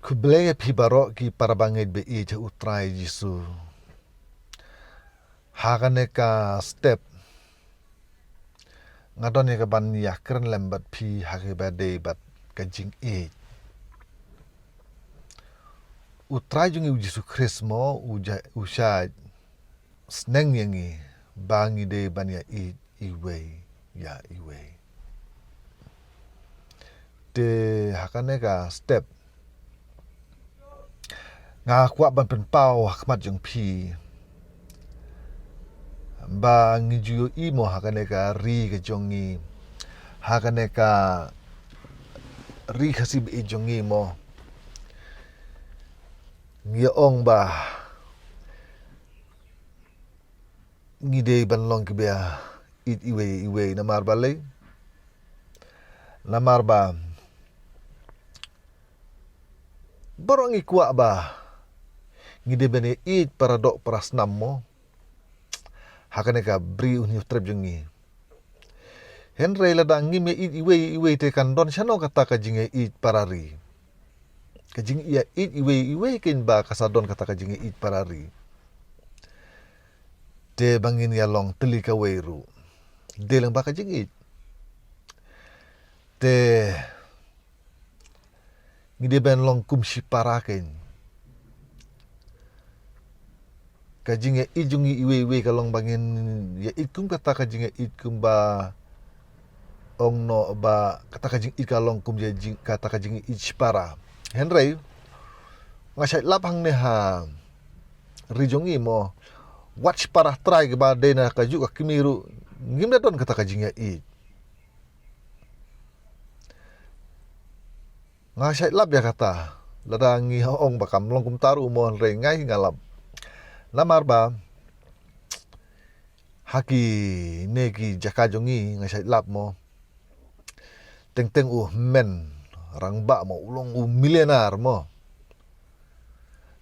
Kublaya pibaro ki parabangit be ija utrai jisu. Hakane ka step ngadon ka ban yakren lembat pi hake bade bat kajing e. Utrai jungi jisu krismo usha sneng yangi bangi de ban ya iwe. De hakane ka step nga kwa ban penpau hakmat jung pi ba ngijuyo imo hakane ka ri ke jongi hakane ka ri khasib e jongi mo ngia ong ba ngide ban long ke bia iwe namar balai namar ba borong ikwa ba ngide bene it paradok prasnam mo hakane ka bri uni trep jongi Henry ladang ngime it iwe te kan don chano kata ka jinge it parari kajing ia it iwe ken ba kasadon kata ka jinge it parari de bangin ya long teli ka weiru de lang ba ka jing it de ngide ben long kum si paraken ka jinge it jungi iwe ka long bangin ya it kum kata ka jinge it kum ba ong no ba kata ka jing it ka long kum je jing kata ka jinge it para Henry ngasai lapang ne ha rijongi mo watch para try ke ba de na ka ju ka kimiru ngimna don kata ka jinga it ngasai lap ya kata ladangi ong bakam long kum taru mo re ngai ngalap lamar ba haki neki jaka jongi ngasai lap mo teng men rang ba mo ulong milioner mo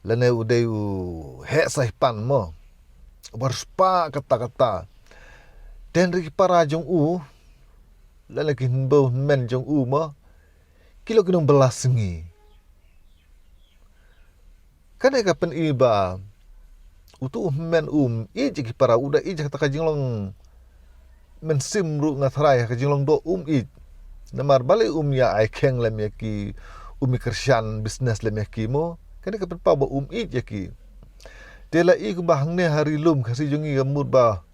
lene udai he sai pan mo berspa kata-kata dan ri para jong lene kin bo men jong mo kilo kinong belas ngi kane ka pen iba utu men i jiki para uda i jaka ka jinglong men sim ru ngatrai ka jinglong do i namar bale ya ai keng lem yaki kersian business lem yaki mo kane ka pen pa bo i yaki tela i ku bahang ne hari lum kasi jungi gamut ba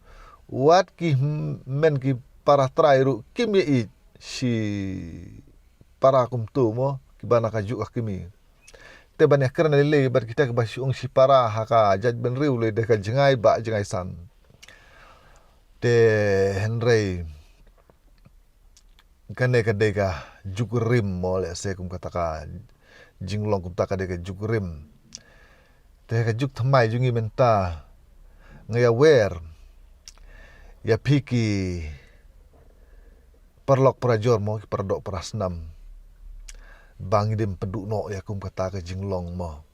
wat ki men ki para trai ru kim ye i si para kum tu mo ki bana ka ju kimi te ban yakran le bar kita ka basi ong si para haka jaj ben riu le de ka jengai san te Henry kane ka de ka jukrim mo le se kum kata ka jinglong kum ta ka de ka jukrim te ka juk thamai jungi menta ngaya wer ya piki perlok prajor mo ki perdok prasnam bangi dem peduk no ya kum kata ka jinglong mo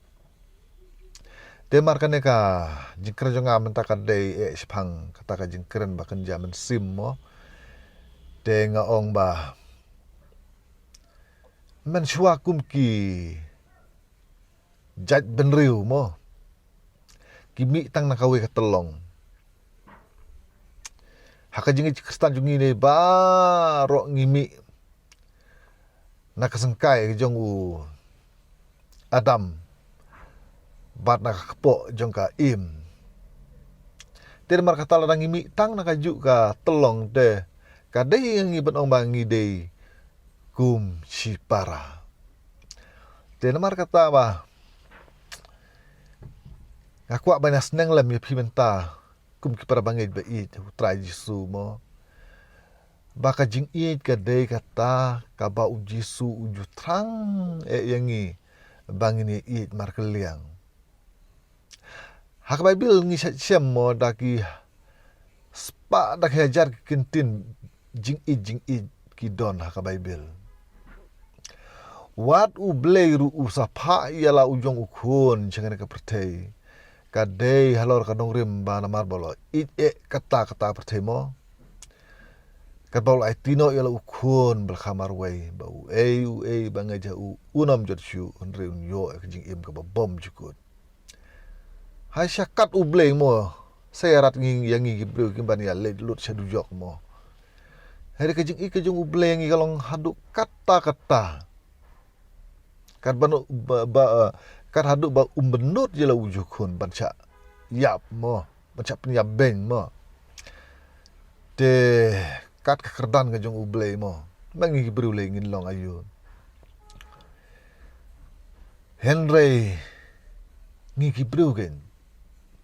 te mar kane ka jingkren jonga menta ka de sipang kata ka jingkren ba kan jaman sim mo te nga ong ba men shwa kum ki jaj benriu mo kimi tang nakawe ka telong haka jingi kristan jungi ne ba ro ngimi nakasengkai jong Adam bat nakakpo jong ka im te mar kata ladang ngimi tang nakaju ka telong de ka de yang ibat ong bangi de kum si para te mar kata ba aku banyak senang lem ya pimenta kum ki para bangit ba it utrai jisu mo baka jing it ka de kata ka ba jisu uju trang yangi bangini it markeliang hak bible ngi syam mo daki spa dak hajar kintin jing it ki don hak bible wat u bleiru usapa ialah ujong ukun jangan ka pertai kadai halor kadong rim bana marbolo it kata pertai mo Kat bau lai tino ia la ukun belkamar wei bau bangai jau unam jot shu unre unyo kejing im ke bom jukut. Hai syakat ubleng mo saya rat nging yang ngi gibreu kimban ya le lut shadu jok mo. Hari kejing kejing ubleng ngi kalong haduk kata-kata. Kat banu kat haduk ba umbenut je la ujukun banca yap mo banca penyap beng mo. De kat kekerdan ke jong ublei mo mangi gibreu le ngin long ayu Henry ngi gibreu gen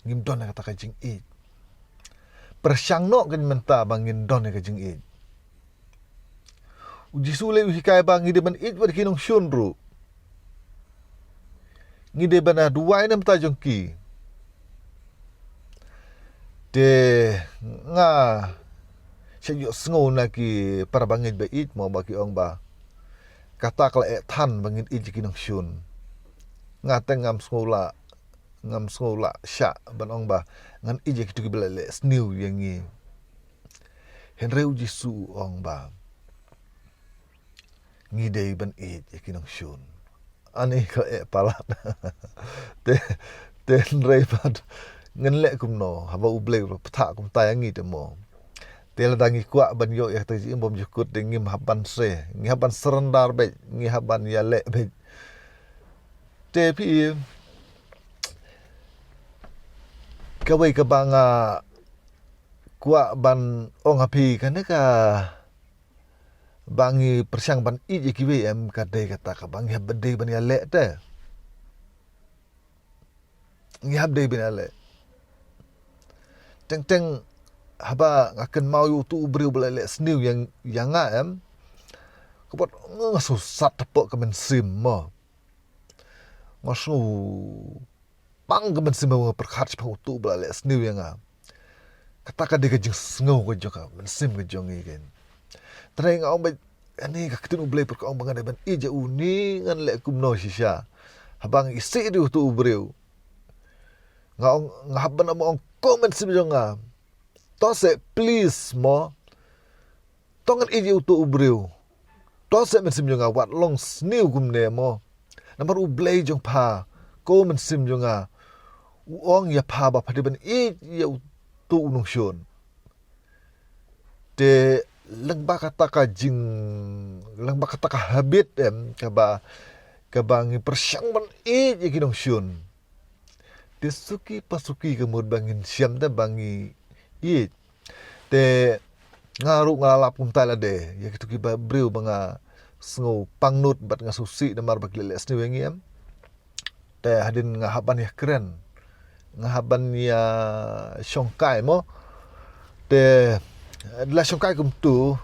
ngim don kata ka jing it persyang no gen menta bangin don ka jing it uji sule hikai bang ngi de ban it wer kinong shunru ngi de ban aduai nam ta jong ki de nga Saya sengo na ki para bangin ba it mo ba ki ong ba kata kala tan bangin it ki nong shun ngateng ngam skola sya ban ong ba ngan ije ki tu bela le sniu yang ngi Henry uji su ong ba ngi dei ban it ki nong shun ani ka palat te Henry ban ngan le kum no haba uble pata kum tayang ngi te mo Tela dangi kuak ban yo ya taji imbom jukut ngim haban se ngi haban serendar be ngi haban ya le be te pi kawai ka banga kuak ban ong api kan ka bangi persyang ban ije ki em ka de kata ka bangi habde ban ya le te ngi habde ban ya le teng haba akan mau tu ubriu belale sniu yang em kebot ngasusat tepok kemen sim mo ngasu pang kemen sim mo perkhat pang tu belale sniu yang kata ka de kejing sngo ko joka men sim ke jong igen treng ong be ani ka ketinu blay per ong bangan ban ija uni ngan le kumno shisha habang isi di tu ubriu ngahaban ong komen sim jonga Tose please mo tongan iji utu ubriu tose men sim jonga wat long sniu gumne mo namar ublei jong pa ko men sim jonga uong ya pa ba padiban iji ya utu unong shun de lengba kata ka jing lengba kata ka habit em ka bangi persyang ban iji kinong shun de suki pasuki kemud bangin siam de bangi it te ngaru ngalap kum tala de ya kitu ki briu banga sngo pangnut bat ngasusi damar bak leles ni wengiem te hadin ngahaban ya keren ngahaban ya shongkai mo te la shongkai kum tu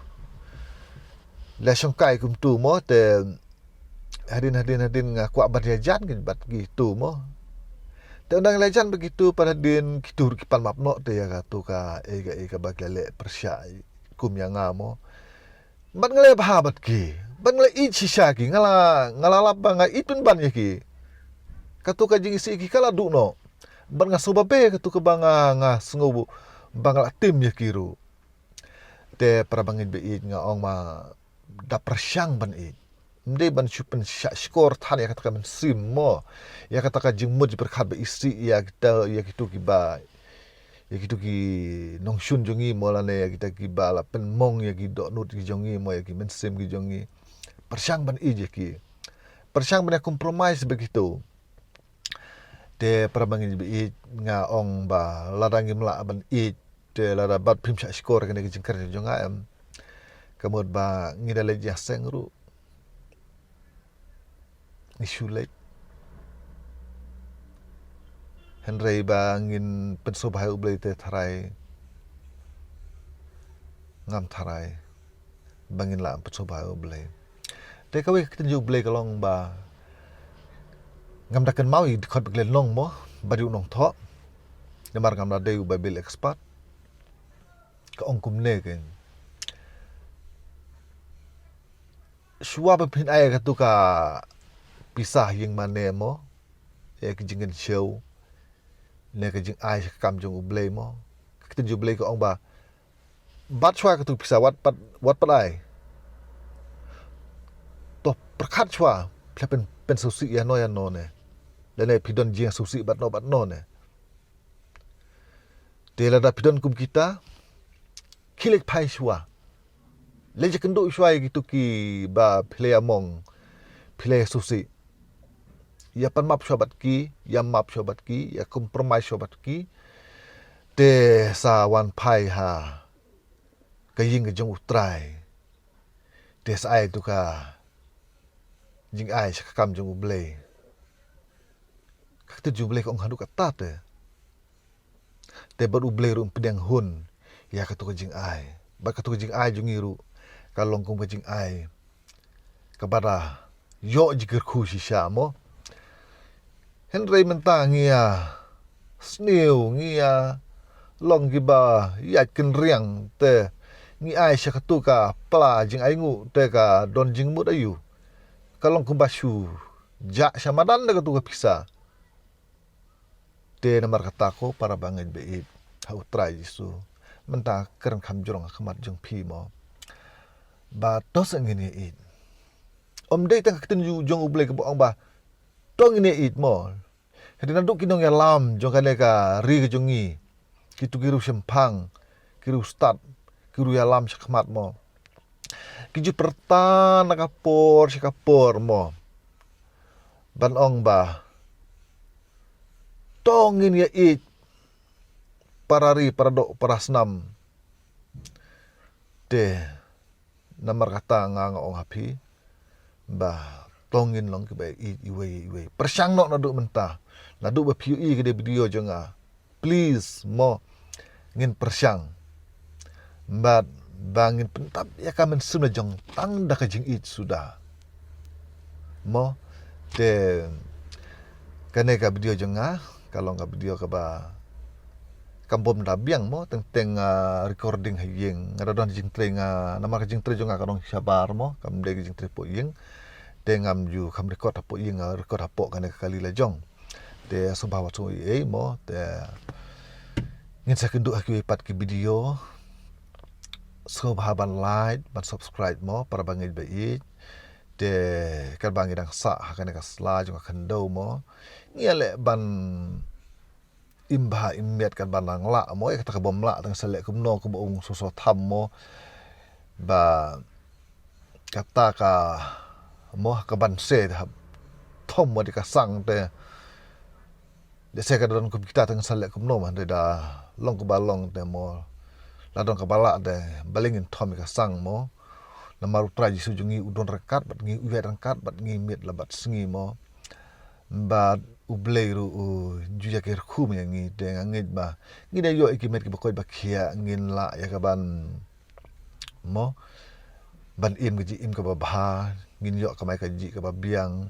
mo te hadin ngakwa bat ya jan bat gitu mo te undang lejan begitu pada din kitu kipan mapno te ya katu ka ega baglele persyai kum yang ngamo bat ngale bahabat ki bat ngale ichi syaki ngala laba nga itun ban ki katu ka jing isi ki kala dukno bat nga sobabe katu ka banga nga sngobu bangala tim ya kiru te para bangin be it nga ong ma da persyang ban it Mde ban chupen skor tan ya kata men sim mo ya kata ka jingmud berkhat be isi ya kita ya kitu ki nong shun jongi mo la ne ya kita ki bala pen mong ya ki dok nut ki jongi mo ya ki men sim ki jongi persyang ban ije ki persyang ban compromise begitu te prabangin be nga ong ba ladangi mla ban it te la bat pim skor kan ki jingkar jonga em kamud ba ngidale jaseng ru Isulet Henry bangin pensobahai ublei te tharai ngam tharai bangin la pensobahai ublei te kawe ketenju ublei kalong ba ngam dakan mau i khot beglen long mo bari unong tho nemar ngam da deu ba bil expert ka ong kumne ken suwa pin ai ka tu ka pisah yang mana mo ya kejingen show ne kejing ai kam jong ublei mo kita ju ublei ko ong ba bat chua ka tu pisa wat pat ai to perkhat chua pla pen susi ya no ne le ne pidon jing susi bat no ne te la da pidon kum kita kilik pai chua le je kendo chua gitu ki ba ple among ple susi ya pan map chua bat ki ya map chua bat ki ya compromise chua bat ki te sa wan pai ha ka ying ke jong utrai te sa ai tu ka jing ai sa kam jong uble ka tu jong uble ko ngadu ka ta te bar uble ru pedang hun ya ka tu ka jing ai ba ka tu ka jing ai jong iru ka long kong ka jing ai ka bara yo jikir khu si sha mo henry menta ngia snew ngia long ki ba ya kin riang te ngi ai sha ka tu ka pla jing ai ngu te ka don jing mut ayu kalong kumbashu ja shamadan da tu ka pisa te namar kata ko para bangai beit ha utrai jisu menta keren kam jorong khamat jong phi mo ba tos ngini it om dei tang keten jong uble ke bong ba tong ngini it mo hedina duk kinong ya lam jong kale ka ri ke jongi kitu kiru sempang kiru start kiru ya lam khmat mo kiju pertan kapor mo ban ong ba tongin ya it parari paradok parasnam te namar kata nga ong happy ba tongin long ke ba it iwe persang nok naduk mentah naduk ba piu ke de video jonga please mo ngin persang bat bangin pentap ya kamen suna jong tang da ka jing it sudah mo te kane ka video jonga kalau ka video ka ba kampom da biang mo teng recording hayeng ngada don jing tre nga nama ka jing tre jonga ka dong sabar mo kam de jing tre po yeng te ngam ju kam record po yeng record po kane ka kali la jong te subawa so mo te ngin sa kendu aku ipat ke video so bahaban like ban subscribe mo para bangit bait te kan bangit ang sa hakane ka sla jong kando mo ngiale ban imba imet kan ban lang la mo kata ka bom la tang selek kumno ku bong so tham mo ba kata ka mo ka ban se thom mo di ka sang te de se ka don ku kita tang selek kumno man de da long ku balong te mo ladong kabala de balingin thom ka sang mo na maru traji sujungi udon rekat bat ngi uwe rangkat bat ngi mit labat sngi mo ba ubleiru juja ker khum yang ngi de ngit ba ngi de yo ikimet ki bakoy bakhia ngin la ya ka ban mo ban im gi im ka ba bha ngin yo ka mai ka ji ka ba biang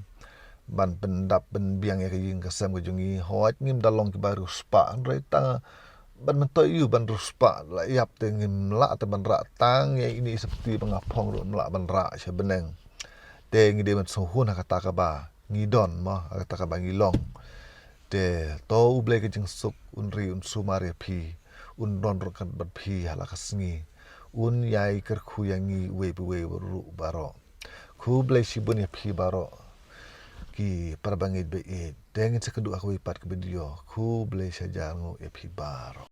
ban pendap ben biang ya ka yin ka sam ka jungi hoat ngim dalong ki baru spa re ta ban mentoy yu ban ruspa la yap tengim la te ban ra tang ya ini seperti pengapong ru la ban ra se beneng te ngi de man so hun kata ka ba ngi don ma kata ka ba ngi long te to ble ke jing sup unri un sumare phi un don ro kan bat phi hala ka sngi un yai ker khu yang ngi we ru baro khu ble si bun ya phi baro ki para bangit be e te ngi se kedu aku ipat ke video khu ble saja ngo e phi baro